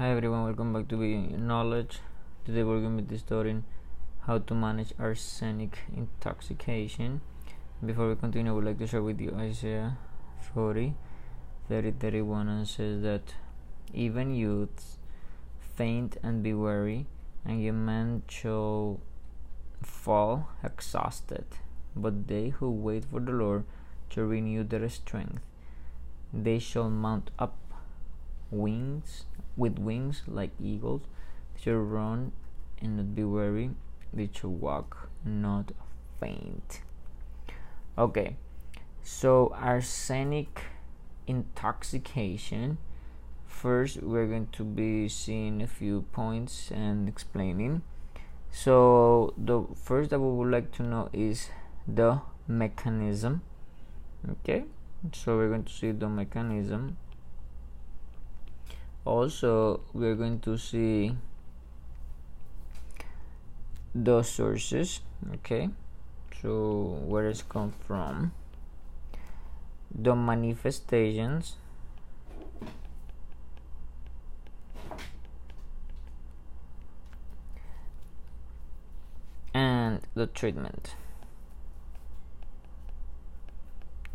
Hi everyone, welcome back to Be Knowledge. Today we're going to be studying how to manage arsenic intoxication. Before we continue, I would like to share with you Isaiah 40:30-31, and says that even youths faint and be weary, and young men shall fall exhausted. But they who wait for the Lord shall renew their strength. They shall mount up with wings like eagles. They shall run and not be weary. They shall walk, not faint. Okay, so arsenic intoxication. First, we're going to be seeing a few points and explaining. So the first that we would like to know is the mechanism. Okay, so we're going to see the mechanism. Also, we're going to see the sources. Okay, so where it's come from, the manifestations, and the treatment.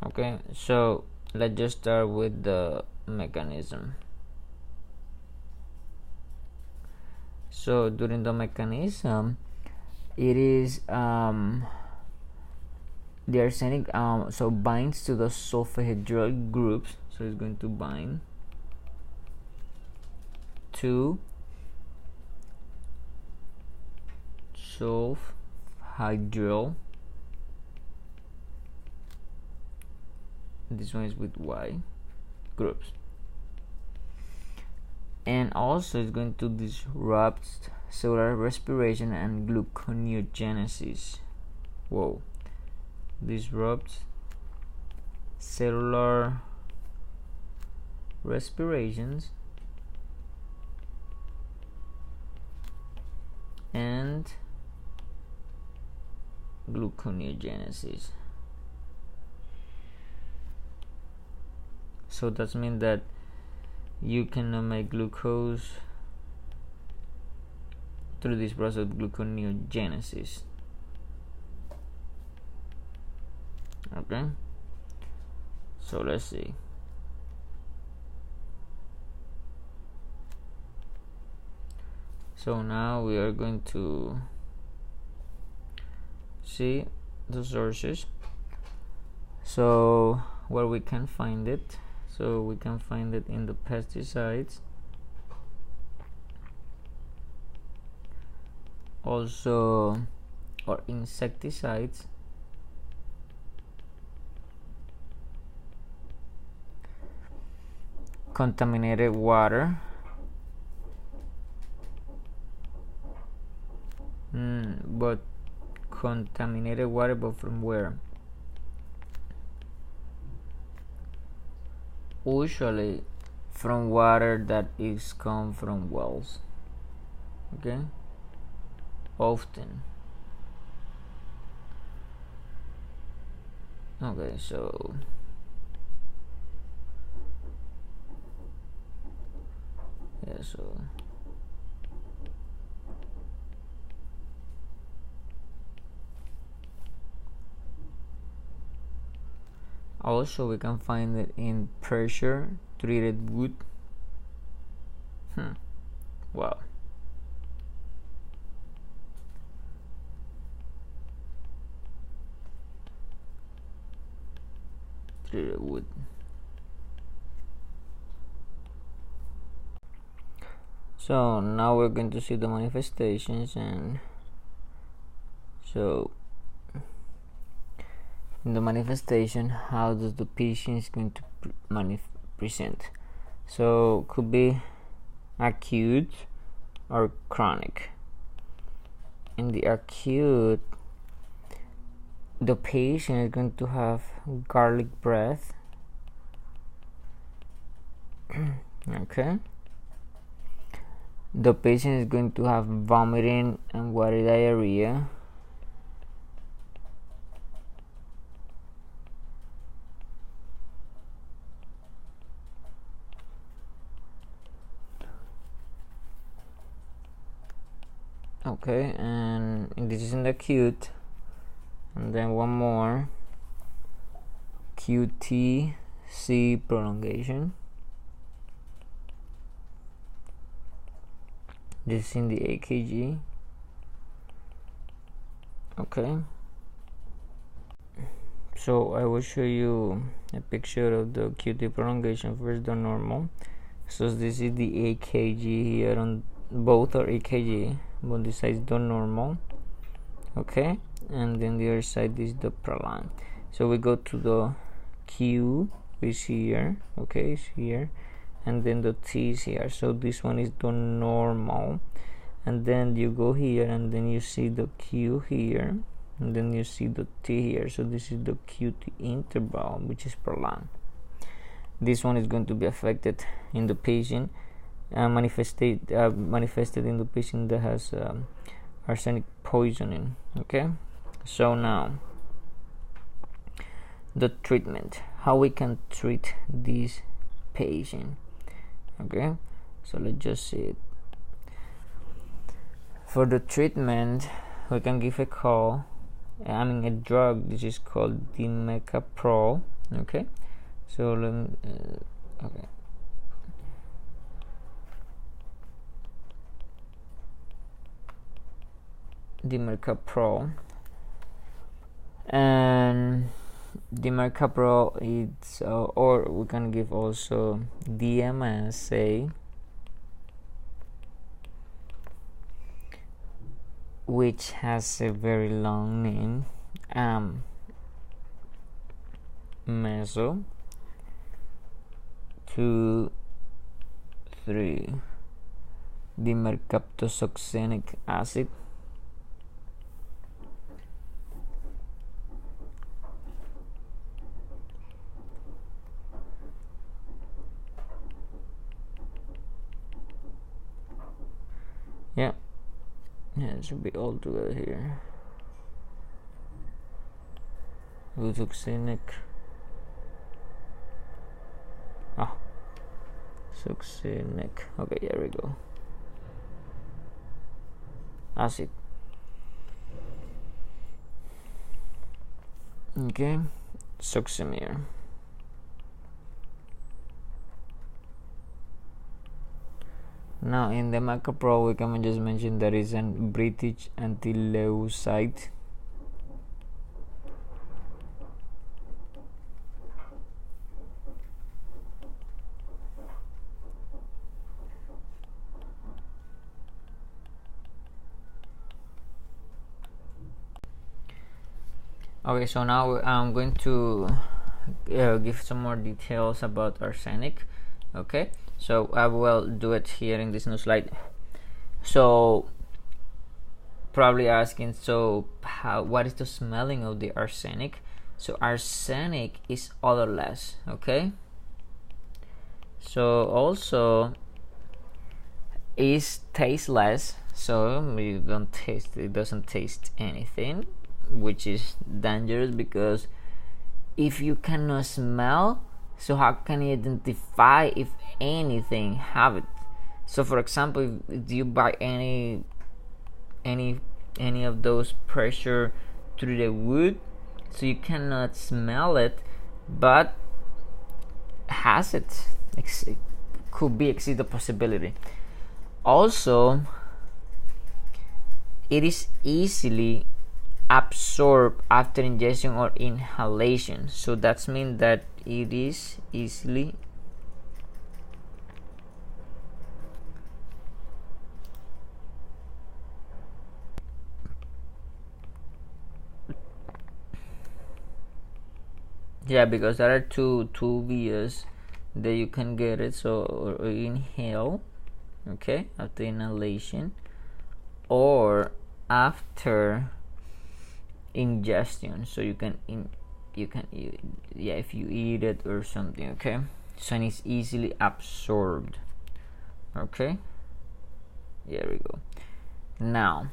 Okay, so let's just start with the mechanism. So during the mechanism, it is the arsenic so binds to the sulfhydryl groups. So it's going to bind to sulfhydryl. This one is with Y groups. And also it's going to disrupt cellular respiration and gluconeogenesis. Whoa. Disrupts cellular respirations and gluconeogenesis. So that means that you cannot make glucose through this process of gluconeogenesis. Okay, so let's see. So now we are going to see the sources. So where we can find it. So we can find it in the pesticides, also, or insecticides, contaminated water, but contaminated water, but from where? Usually from water that is come from wells. Okay, often. Okay, so yeah, so also we can find it in pressure treated wood. Wow. Treated wood. So now we're going to see the manifestations, and so in the manifestation, how does the patient is going to present? So could be acute or chronic. In the acute, the patient is going to have garlic breath. Okay, the patient is going to have vomiting and watery diarrhea. Okay, and this is in the acute, and then one more QTC prolongation. This is in the AKG. Okay, so I will show you a picture of the QT prolongation first, the normal. So this is the AKG here, on both are AKG, but this side is the normal. Okay, and then the other side is the prolonged. So we go to the Q is here, okay, it's here, and then the T is here. So this one is the normal, and then you go here and then you see the Q here, and then you see the T here. So this is the QT interval, which is prolonged. This one is going to be affected in the patient, manifested in the patient that has arsenic poisoning. Okay, so now the treatment, how we can treat this patient. Okay, so let's just see it. For the treatment, we can give a drug. This is called dimercaprol. Okay, so let me, okay, dimercaprol, and dimercaprol, it's or we can give also DMSA, which has a very long name, meso 2,3 dimercaptosuccinic acid. Yeah, it should be all together here. Succinic. Succinic. Okay, here we go. Acid. Okay, Succinir. Now in the dimercaprol, we can just mention there is an British anti-leucide. Okay, so now I'm going to give some more details about arsenic. Okay, so I will do it here in this new slide. So probably asking, so what is the smelling of the arsenic? So arsenic is odorless. Okay, so also is tasteless, so you don't taste it, doesn't taste anything, which is dangerous, because if you cannot smell, so how can you identify if anything have it? So for example, if you buy any of those pressure through the wood, so you cannot smell it, but has it, could be exceed the possibility. Also, it is easily absorbed after ingestion or inhalation, so that means that it is easily because there are two ways that you can get it. So or inhale, okay, after inhalation, or after ingestion, so you can if you eat it or something. Okay, so it's easily absorbed. Okay, here we go. Now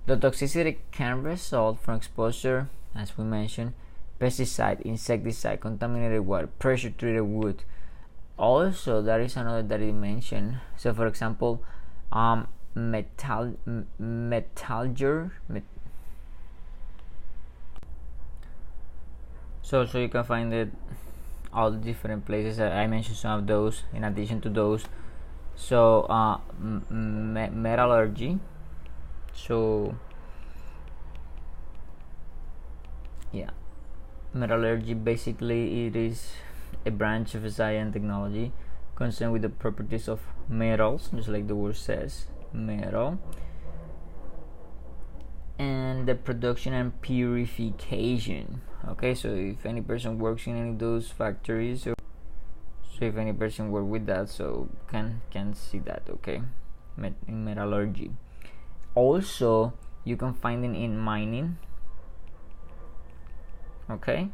the toxicity can result from exposure, as we mentioned, pesticide, insecticide, contaminated water, pressure treated wood. Also, there is another that I mentioned. So for example, metallurgy. So you can find it all the different places. I mentioned some of those in addition to those. So metallurgy. So yeah, metallurgy basically it is a branch of science and technology concerned with the properties of metals, just like the word says, metal, and the production and purification. Okay, so if any person works in any of those factories, so if any person work with that, so can see that. Okay, in metallurgy. Also, you can find it in mining. Okay,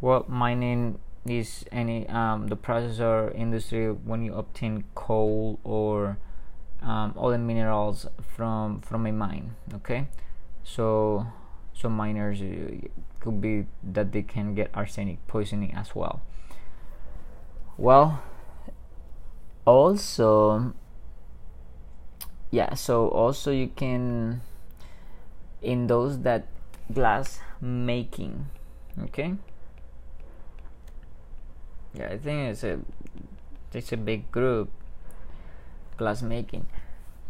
well, mining is any the process or industry when you obtain coal or other minerals from a mine. Okay, so miners could be that they can get arsenic poisoning as well. Well, also also you can in those that glass making. Okay, yeah, I think it's a big group, glass making.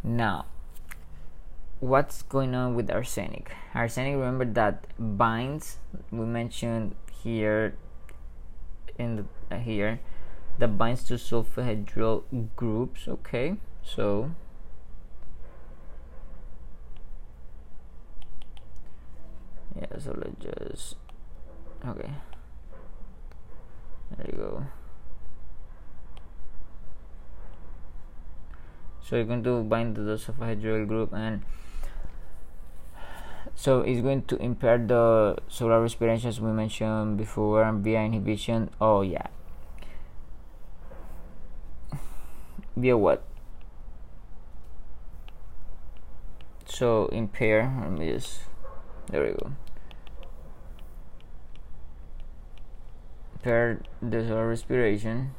Now, what's going on with arsenic? Remember that binds, we mentioned here in the here, that binds to sulfhydryl groups. Okay, so yeah, so let's just, okay, there you go. So you're going to bind to the sulfhydryl group, and so it's going to impair the cellular respiration as we mentioned before, and via inhibition. Oh yeah, via what? So impair, let me just, there we go, impair the cellular respiration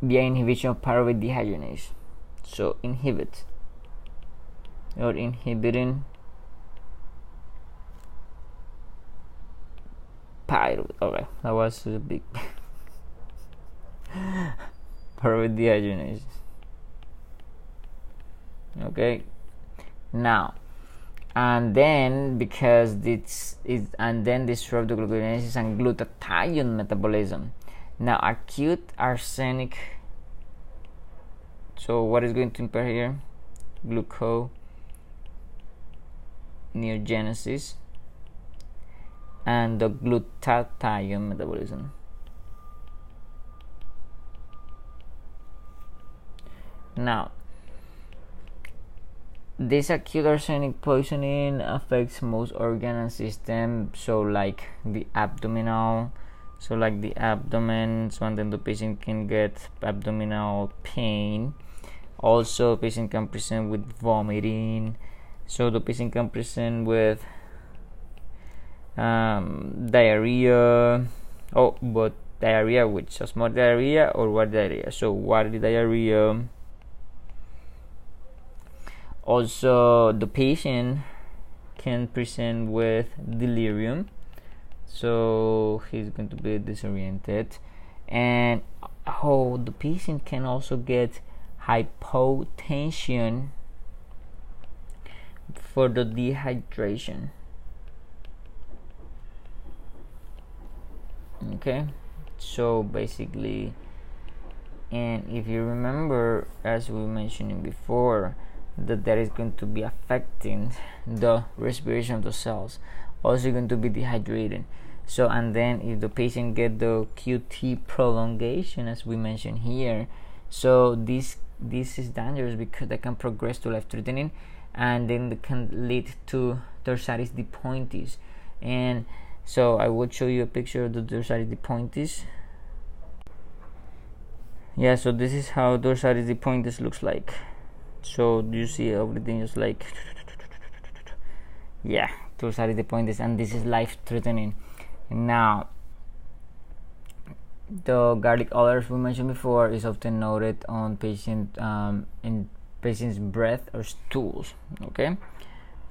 via inhibition of pyruvate dehydrogenase. So inhibit or inhibiting pyruvate. Okay, that was a big pyruvate dehydrogenase. Okay, now and then because this is, and then disrupt the gluconeogenesis and glutathione metabolism. Now acute arsenic, so what is going to impair here? Gluconeogenesis and the glutathione metabolism. Now this acute arsenic poisoning affects most organ and system, so like the abdominal, so like the abdomen, so and then the patient can get abdominal pain. Also patient can present with vomiting, so the patient can present with diarrhea. Oh, but diarrhea, which is small diarrhea or water diarrhea? So watery diarrhea. Also the patient can present with delirium, so he's going to be disoriented, and the patient can also get hypotension for the dehydration. Okay, so basically, and if you remember, as we mentioned before, that is going to be affecting the respiration of the cells, also going to be dehydrated. So and then if the patient get the QT prolongation, as we mentioned here, so this is dangerous because they can progress to life-threatening, and then it can lead to dorsalis de pointes. And so I will show you a picture of the dorsalis de pointes. Yeah, so this is how dorsalis de pointes looks like. So you see everything is like, Yeah, that is the point. And this is life-threatening. Now, the garlic odors we mentioned before is often noted on in patient's breath or stools. Okay,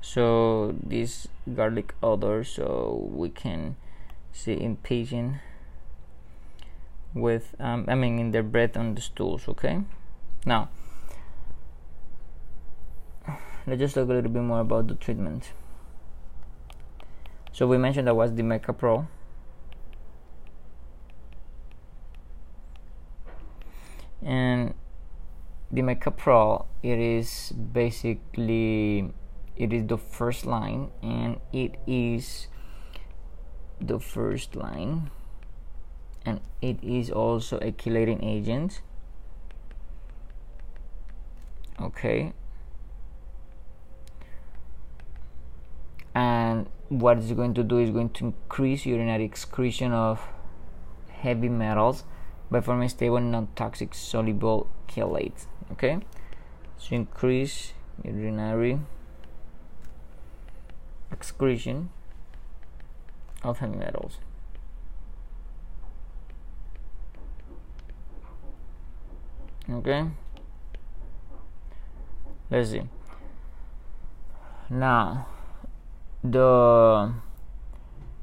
so this garlic odor, so we can see in patient with in their breath on the stools. Okay, now let's just talk a little bit more about the treatment. So we mentioned that was the Mecapro, and the Mecapro, it is the first line, and it is the first line, and it is also a chelating agent. Okay, and what it's going to do is going to increase urinary excretion of heavy metals by forming stable non-toxic soluble chelates. Okay, so increase urinary excretion of heavy metals. Okay, let's see. Now, the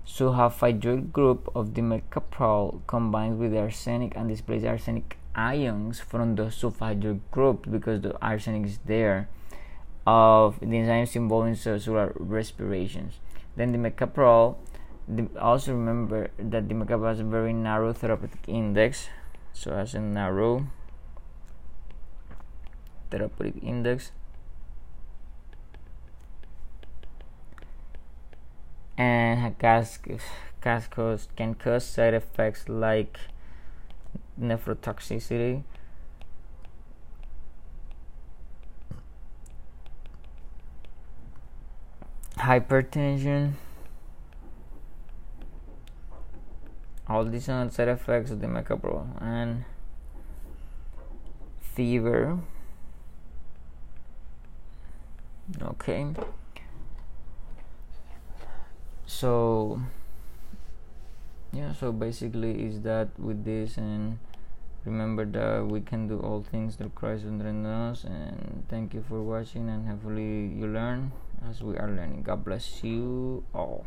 sulfhydryl group of the mecapryl combines with the arsenic and displaces arsenic ions from the sulfhydryl group, because the arsenic is there, of the enzymes involved in cellular respirations. Then the mecapryl, also remember that the mecapryl has a very narrow therapeutic index, so has a narrow therapeutic index, and can cause side effects like nephrotoxicity, hypertension. All these are side effects of the mecapryl, and fever. Okay, so yeah, so basically is that with this, and remember that we can do all things through Christ who strengthens us. And thank you for watching, and hopefully you learn as we are learning. God bless you all.